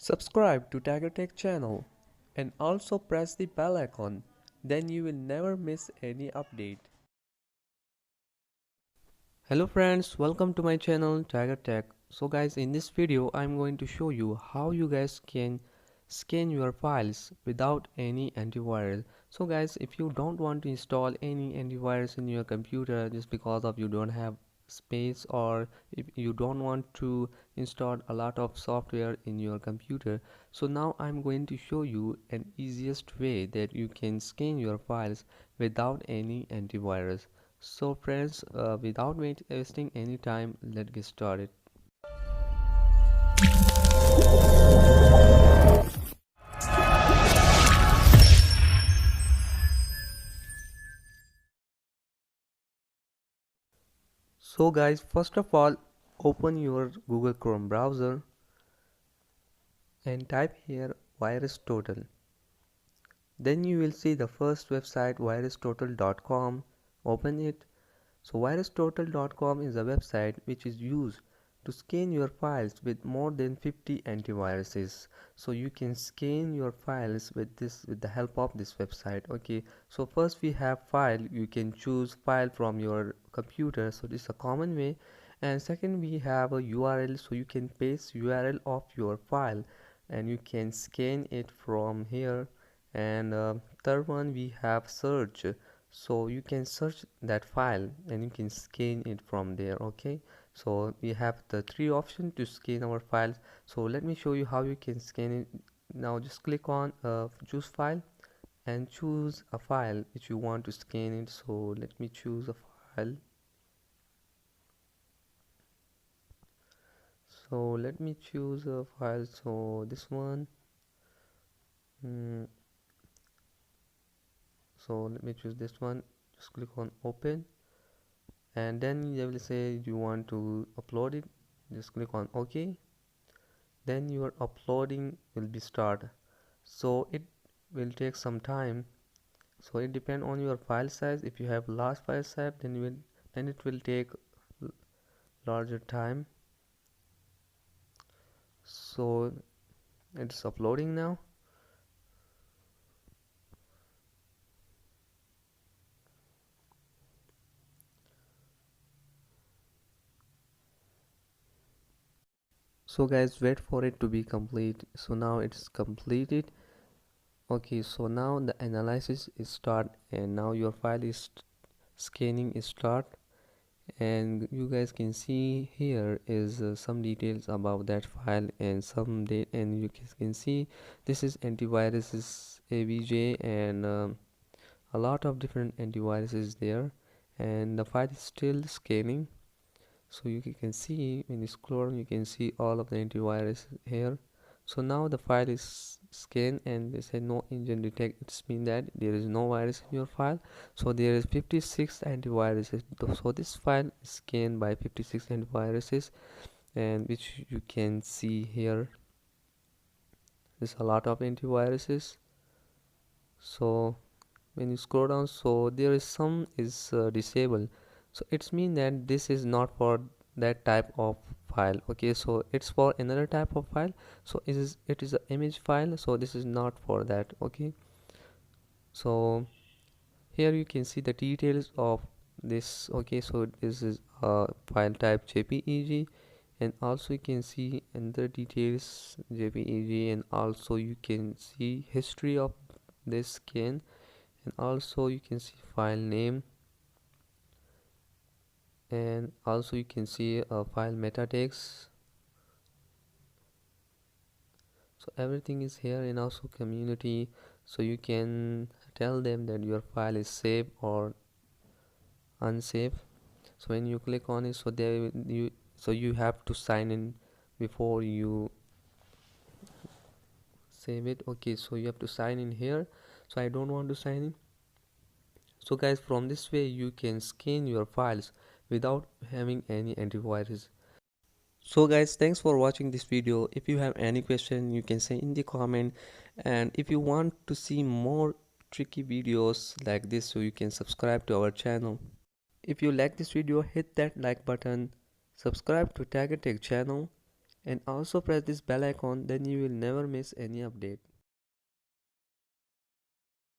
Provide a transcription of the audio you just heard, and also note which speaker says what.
Speaker 1: Subscribe to Tiger Tech channel and also press the bell icon. Then you will never miss any update. Hello friends, welcome to my channel Tiger Tech. So guys, in this video I'm going to show you how you guys can scan your files without any antivirus. So guys, if you don't want to install any antivirus in your computer just because of you don't have space, or if you don't want to install a lot of software in your computer, so now I'm going to show you an easiest way that you can scan your files without any antivirus. So friends, without wasting any time, let's get started. So guys, first of all, open your Google Chrome browser and type here virus total. Then you will see the first website virustotal.com. Open it. So virustotal.com is a website which is used to scan your files with more than 50 antiviruses. So you can scan your files with the help of this website. Okay, so first we have file. You can choose file from your computer, so this is a common way. And second, we have a URL, so you can paste URL of your file and you can scan it from here. And third one, we have search, so you can search that file and you can scan it from there. Okay, so we have the three options to scan our files. So let me show you how you can scan it. Now just click on choose file and choose a file which you want to scan it. So let me choose a file. So let me choose a file, so this one. mm, so let me choose this one. Just click on open, and then they will say you want to upload it. Just click on OK. Then your uploading will be start, so it will take some time. So it depends on your file size. If you have large file size, then it will take larger time. So it's uploading now. So guys, wait for it to be complete. So now it's completed. Okay, so now the analysis is start, and now your file is scanning is start. And you guys can see here is some details about that file and some date, and you can see this is antiviruses avj, and a lot of different antiviruses there, and the file is still scanning. So you can see when you scroll, you can see all of the antivirus here. So now the file is scanned and they say no engine detect. It's mean that there is no virus in your file. So there is 56 antiviruses. So this file is scanned by 56 antiviruses, and which you can see here. There's a lot of antiviruses. So when you scroll down, so there is some is disabled. So it's mean that this is not for that type of file. Okay, so it's for another type of file. So it is an image file, so this is not for that. Okay, so here you can see the details of this. Okay, so this is a file type jpeg, and also you can see another details jpeg, and also you can see history of this scan, and also you can see file name, and also you can see file meta tags. So everything is here, and also community, so you can tell them that your file is safe or unsafe. So when you click on it, so you have to sign in before you save it. Okay, so you have to sign in here, so I don't want to sign in. So guys, from this way you can scan your files without having any antivirus. So guys, thanks for watching this video. If you have any question, you can say in the comment, and if you want to see more tricky videos like this, so you can subscribe to our channel. If you like this video, hit that like button, subscribe to Tag channel, And also press this bell icon, then you will never miss any update.